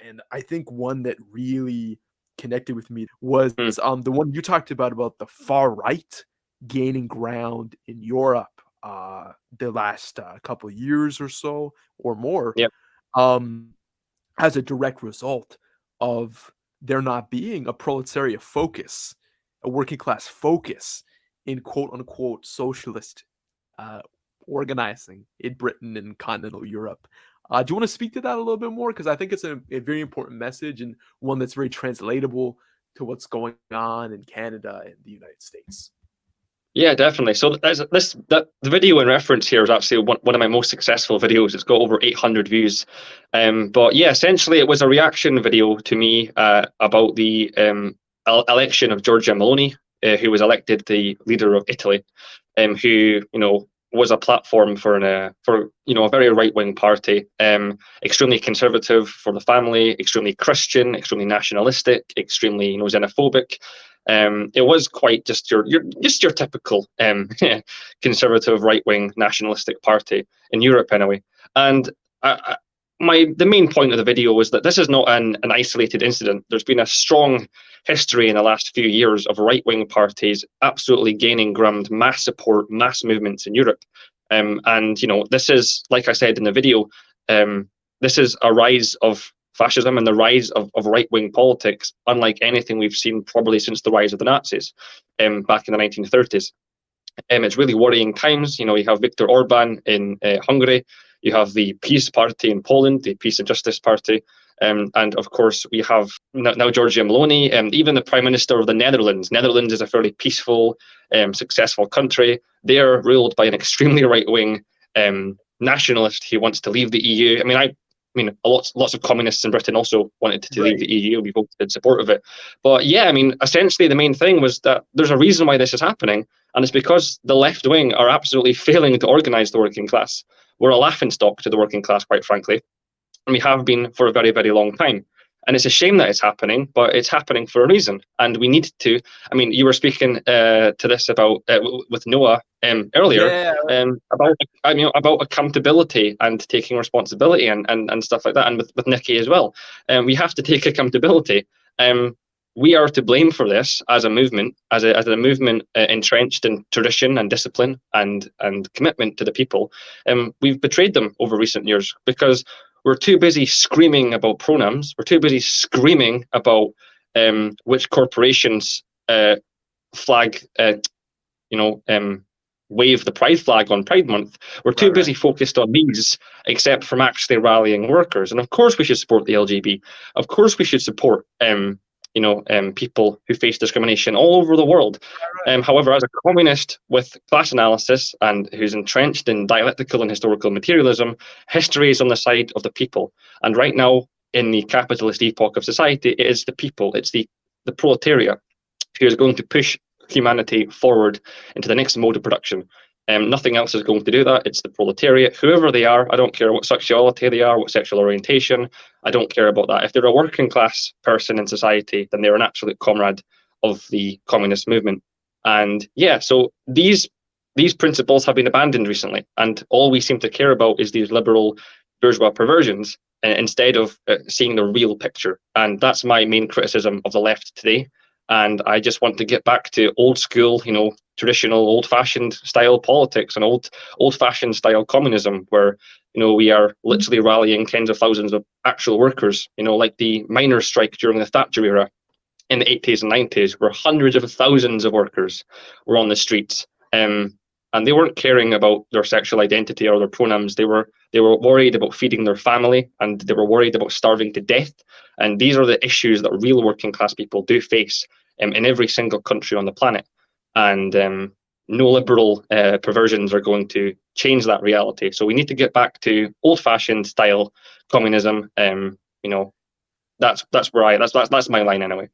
and I think one that really connected with me was Mm. the one you talked about the far right gaining ground in Europe the last couple of years or so or more, Yep. um, as a direct result of there not being a proletariat focus, a working class focus in quote unquote socialist uh, organizing in Britain and continental Europe. Do you want to speak to that a little bit more? Because I think it's a very important message and one that's very translatable to what's going on in Canada and the United States. Yeah, definitely. So the video in reference here is actually one of my most successful videos. It's got over 800 views. But yeah, essentially it was a reaction video to me about the election of Giorgia Meloni, who was elected the leader of Italy, who was a platform for a very right-wing party, extremely conservative for the family, extremely Christian, extremely nationalistic, extremely xenophobic. It was quite just your typical conservative right-wing nationalistic party in Europe anyway. And the main point of the video was that this is not an isolated incident. There's been a strong history in the last few years of right-wing parties absolutely gaining ground, mass support, mass movements in Europe. And this is, like I said in the video, this is a rise of fascism and the rise of right-wing politics, unlike anything we've seen probably since the rise of the Nazis back in the 1930s. It's really worrying times. You have Viktor Orban in Hungary. You have the Peace Party in Poland, the Peace and Justice Party. And of course, we have now Giorgia Meloni, even the Prime Minister of the Netherlands. Netherlands is a fairly peaceful, successful country. They are ruled by an extremely right-wing nationalist who wants to leave the EU. I mean, lots of communists in Britain also wanted to leave the EU. We voted in support of it. But yeah, essentially the main thing was that there's a reason why this is happening, and it's because the left wing are absolutely failing to organise the working class. We're a laughingstock to the working class, quite frankly, and we have been for a very, very long time. And it's a shame that it's happening, but it's happening for a reason. And we need to. You were speaking to this about with Noah earlier, about accountability and taking responsibility and stuff like that, and with Nikki as well. We have to take accountability. We are to blame for this as a movement, as a movement entrenched in tradition and discipline and commitment to the people. We've betrayed them over recent years because we're too busy screaming about pronouns. We're too busy screaming about which corporations wave the Pride flag on Pride Month. We're too busy focused on these, except from actually rallying workers. And of course, we should support the LGB. Of course, we should support people who face discrimination all over the world. However, as a communist with class analysis and who's entrenched in dialectical and historical materialism, history is on the side of the people. And right now, in the capitalist epoch of society, it is the people, it's the proletariat who is going to push humanity forward into the next mode of production. Nothing else is going to do that. It's the proletariat, whoever they are. I don't care what sexuality they are, what sexual orientation. I don't care about that. If they're a working class person in society, then they're an absolute comrade of the communist movement. And yeah, so these principles have been abandoned recently, and all we seem to care about is these liberal bourgeois perversions instead of seeing the real picture. And that's my main criticism of the left today. And I just want to get back to old school, traditional, old-fashioned style politics and old-fashioned style communism, where we are literally rallying tens of thousands of actual workers, like the miners' strike during the Thatcher era in the 80s and 90s, where hundreds of thousands of workers were on the streets, and they weren't caring about their sexual identity or their pronouns. They were worried about feeding their family, and they were worried about starving to death. And these are the issues that real working class people do face in every single country on the planet. And no liberal perversions are going to change that reality. So we need to get back to old-fashioned style communism. That's my line anyway.